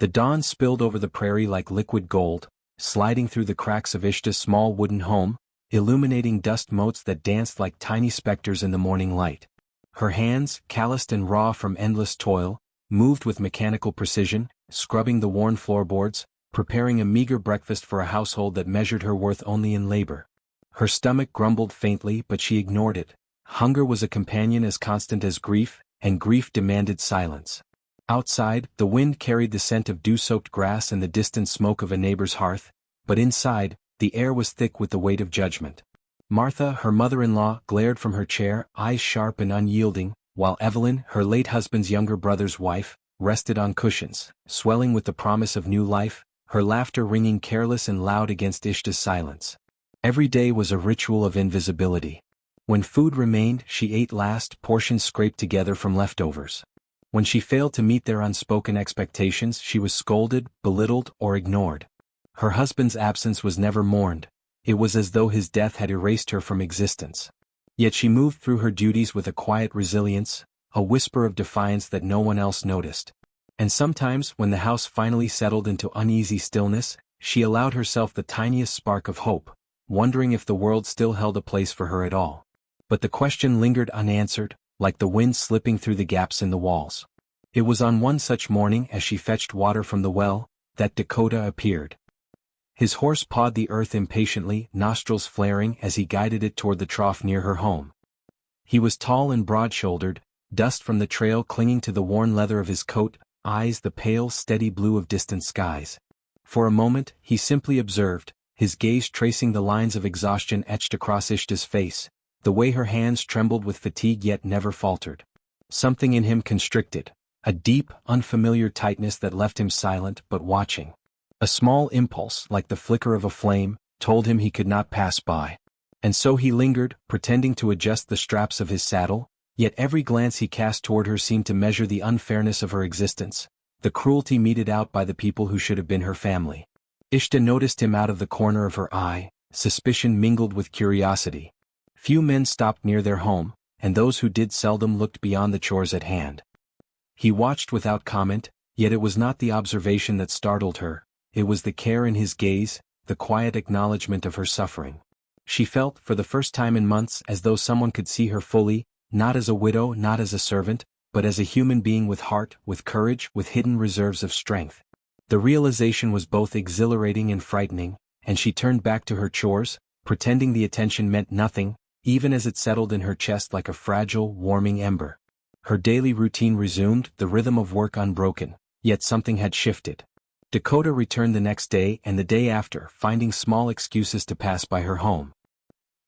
The dawn spilled over the prairie like liquid gold, sliding through the cracks of Ishta's small wooden home, illuminating dust motes that danced like tiny specters in the morning light. Her hands, calloused and raw from endless toil, moved with mechanical precision, scrubbing the worn floorboards, preparing a meager breakfast for a household that measured her worth only in labor. Her stomach grumbled faintly, but she ignored it. Hunger was a companion as constant as grief, and grief demanded silence. Outside, the wind carried the scent of dew-soaked grass and the distant smoke of a neighbor's hearth, but inside, the air was thick with the weight of judgment. Martha, her mother-in-law, glared from her chair, eyes sharp and unyielding, while Evelyn, her late husband's younger brother's wife, rested on cushions, swelling with the promise of new life, her laughter ringing careless and loud against Ishta's silence. Every day was a ritual of invisibility. When food remained, she ate last, portions scraped together from leftovers. When she failed to meet their unspoken expectations, she was scolded, belittled, or ignored. Her husband's absence was never mourned. It was as though his death had erased her from existence. Yet she moved through her duties with a quiet resilience, a whisper of defiance that no one else noticed. And sometimes, when the house finally settled into uneasy stillness, she allowed herself the tiniest spark of hope, wondering if the world still held a place for her at all. But the question lingered unanswered, like the wind slipping through the gaps in the walls. It was on one such morning, as she fetched water from the well, that Dakota appeared. His horse pawed the earth impatiently, nostrils flaring as he guided it toward the trough near her home. He was tall and broad-shouldered, dust from the trail clinging to the worn leather of his coat, eyes the pale, steady blue of distant skies. For a moment, he simply observed, his gaze tracing the lines of exhaustion etched across Ishta's face, the way her hands trembled with fatigue yet never faltered. Something in him constricted, a deep, unfamiliar tightness that left him silent but watching. A small impulse, like the flicker of a flame, told him he could not pass by. And so he lingered, pretending to adjust the straps of his saddle, yet every glance he cast toward her seemed to measure the unfairness of her existence, the cruelty meted out by the people who should have been her family. Ishta noticed him out of the corner of her eye, suspicion mingled with curiosity. Few men stopped near their home, and those who did seldom looked beyond the chores at hand. He watched without comment, yet it was not the observation that startled her. It was the care in his gaze, the quiet acknowledgement of her suffering. She felt, for the first time in months, as though someone could see her fully, not as a widow, not as a servant, but as a human being with heart, with courage, with hidden reserves of strength. The realization was both exhilarating and frightening, and she turned back to her chores, pretending the attention meant nothing, even as it settled in her chest like a fragile, warming ember. Her daily routine resumed, the rhythm of work unbroken, yet something had shifted. Dakota returned the next day and the day after, finding small excuses to pass by her home.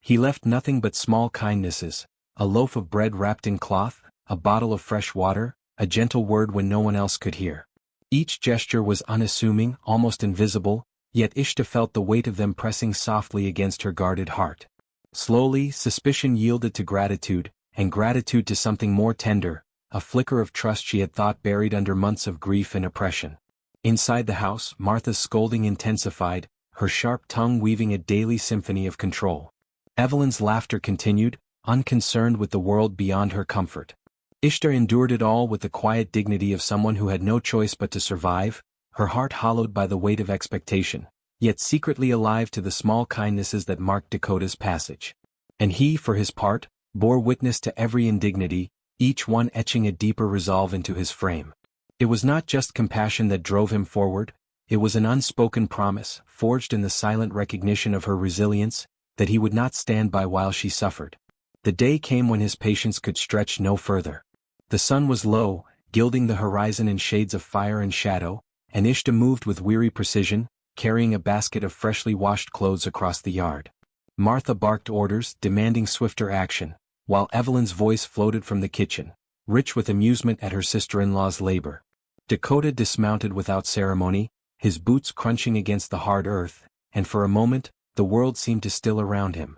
He left nothing but small kindnesses, a loaf of bread wrapped in cloth, a bottle of fresh water, a gentle word when no one else could hear. Each gesture was unassuming, almost invisible, yet Ishta felt the weight of them pressing softly against her guarded heart. Slowly, suspicion yielded to gratitude, and gratitude to something more tender, a flicker of trust she had thought buried under months of grief and oppression. Inside the house, Martha's scolding intensified, her sharp tongue weaving a daily symphony of control. Evelyn's laughter continued, unconcerned with the world beyond her comfort. Ishtar endured it all with the quiet dignity of someone who had no choice but to survive, her heart hollowed by the weight of expectation, yet secretly alive to the small kindnesses that marked Dakota's passage. And he, for his part, bore witness to every indignity, each one etching a deeper resolve into his frame. It was not just compassion that drove him forward, it was an unspoken promise, forged in the silent recognition of her resilience, that he would not stand by while she suffered. The day came when his patience could stretch no further. The sun was low, gilding the horizon in shades of fire and shadow, and Ishta moved with weary precision, carrying a basket of freshly washed clothes across the yard. Martha barked orders, demanding swifter action, while Evelyn's voice floated from the kitchen, rich with amusement at her sister-in-law's labor. Dakota dismounted without ceremony, his boots crunching against the hard earth, and for a moment, the world seemed to still around him.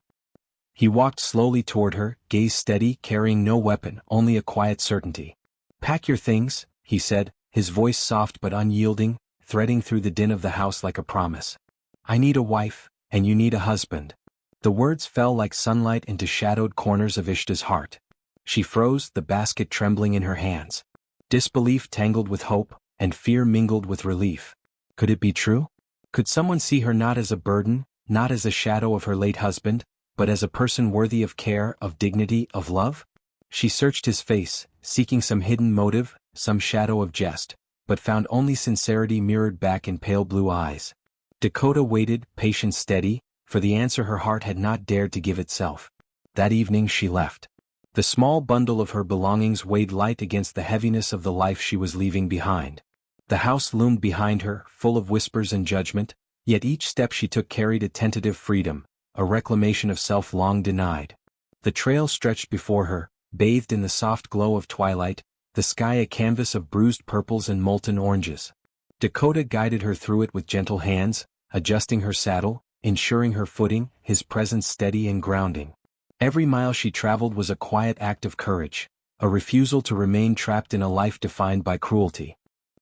He walked slowly toward her, gaze steady, carrying no weapon, only a quiet certainty. "Pack your things," he said, his voice soft but unyielding, threading through the din of the house like a promise. "I need a wife, and you need a husband." The words fell like sunlight into shadowed corners of Ishta's heart. She froze, the basket trembling in her hands. Disbelief tangled with hope, and fear mingled with relief. Could it be true? Could someone see her not as a burden, not as a shadow of her late husband, but as a person worthy of care, of dignity, of love? She searched his face, seeking some hidden motive, some shadow of jest, but found only sincerity mirrored back in pale blue eyes. Dakota waited, patient, steady, for the answer her heart had not dared to give itself. That evening she left. The small bundle of her belongings weighed light against the heaviness of the life she was leaving behind. The house loomed behind her, full of whispers and judgment, yet each step she took carried a tentative freedom, a reclamation of self long denied. The trail stretched before her, bathed in the soft glow of twilight, the sky a canvas of bruised purples and molten oranges. Dakota guided her through it with gentle hands, adjusting her saddle, ensuring her footing, his presence steady and grounding. Every mile she traveled was a quiet act of courage, a refusal to remain trapped in a life defined by cruelty.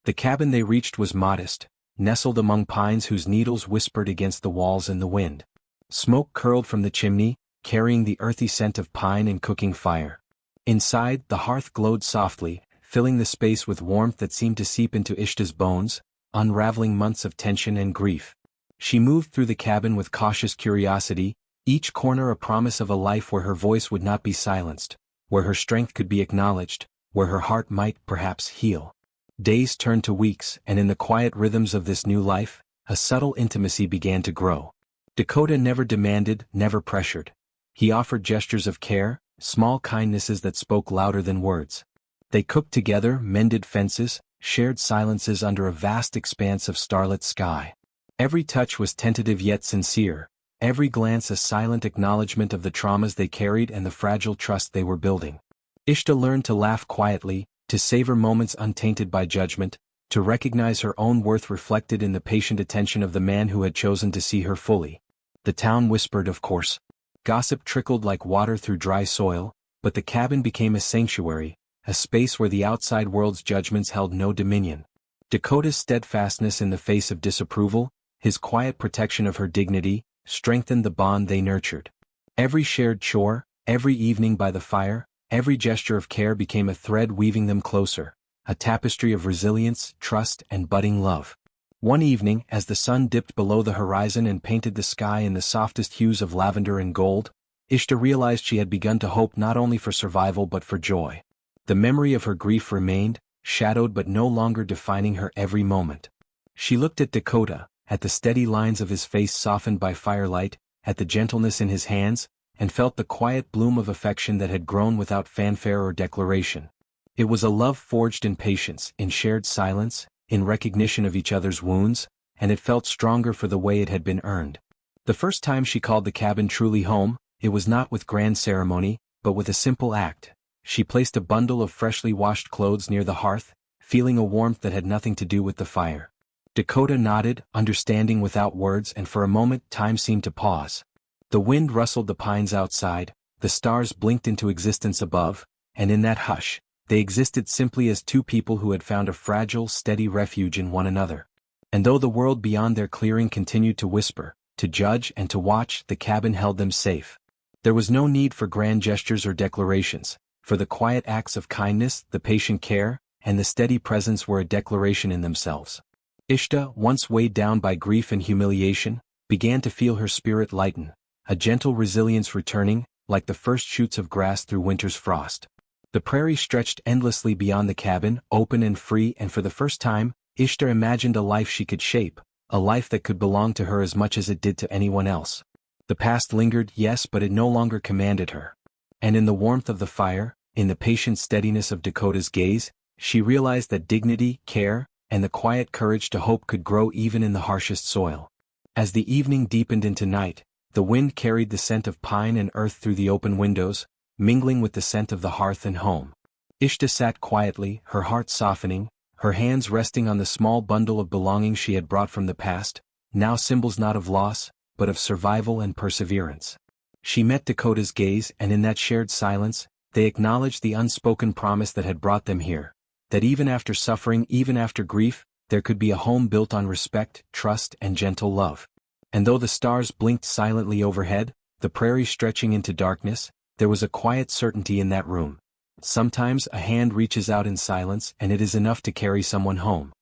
The cabin they reached was modest, nestled among pines whose needles whispered against the walls in the wind. Smoke curled from the chimney, carrying the earthy scent of pine and cooking fire. Inside, the hearth glowed softly, filling the space with warmth that seemed to seep into Ishta's bones, unraveling months of tension and grief. She moved through the cabin with cautious curiosity, each corner a promise of a life where her voice would not be silenced, where her strength could be acknowledged, where her heart might, perhaps, heal. Days turned to weeks, and in the quiet rhythms of this new life, a subtle intimacy began to grow. Dakota never demanded, never pressured. He offered gestures of care, small kindnesses that spoke louder than words. They cooked together, mended fences, shared silences under a vast expanse of starlit sky. Every touch was tentative yet sincere, every glance a silent acknowledgement of the traumas they carried and the fragile trust they were building. Ishta learned to laugh quietly, to savor moments untainted by judgment, to recognize her own worth reflected in the patient attention of the man who had chosen to see her fully. The town whispered, of course. Gossip trickled like water through dry soil, but the cabin became a sanctuary, a space where the outside world's judgments held no dominion. Dakota's steadfastness in the face of disapproval, his quiet protection of her dignity, strengthened the bond they nurtured. Every shared chore, every evening by the fire, every gesture of care became a thread weaving them closer, a tapestry of resilience, trust, and budding love. One evening, as the sun dipped below the horizon and painted the sky in the softest hues of lavender and gold, Ishta realized she had begun to hope not only for survival but for joy. The memory of her grief remained, shadowed but no longer defining her every moment. She looked at Dakota, at the steady lines of his face softened by firelight, at the gentleness in his hands, and felt the quiet bloom of affection that had grown without fanfare or declaration. It was a love forged in patience, in shared silence, in recognition of each other's wounds, and it felt stronger for the way it had been earned. The first time she called the cabin truly home, it was not with grand ceremony, but with a simple act. She placed a bundle of freshly washed clothes near the hearth, feeling a warmth that had nothing to do with the fire. Dakota nodded, understanding without words, and for a moment time seemed to pause. The wind rustled the pines outside, the stars blinked into existence above, and in that hush, they existed simply as two people who had found a fragile, steady refuge in one another. And though the world beyond their clearing continued to whisper, to judge and to watch, the cabin held them safe. There was no need for grand gestures or declarations, for the quiet acts of kindness, the patient care, and the steady presence were a declaration in themselves. Ishta, once weighed down by grief and humiliation, began to feel her spirit lighten, a gentle resilience returning, like the first shoots of grass through winter's frost. The prairie stretched endlessly beyond the cabin, open and free, and for the first time, Ishta imagined a life she could shape, a life that could belong to her as much as it did to anyone else. The past lingered, yes, but it no longer commanded her. And in the warmth of the fire, in the patient steadiness of Dakota's gaze, she realized that dignity, care, and the quiet courage to hope could grow even in the harshest soil. As the evening deepened into night, the wind carried the scent of pine and earth through the open windows, mingling with the scent of the hearth and home. Ishta sat quietly, her heart softening, her hands resting on the small bundle of belongings she had brought from the past, now symbols not of loss, but of survival and perseverance. She met Dakota's gaze, and in that shared silence, they acknowledged the unspoken promise that had brought them here. That even after suffering, even after grief, there could be a home built on respect, trust, and gentle love. And though the stars blinked silently overhead, the prairie stretching into darkness, there was a quiet certainty in that room. Sometimes a hand reaches out in silence and it is enough to carry someone home.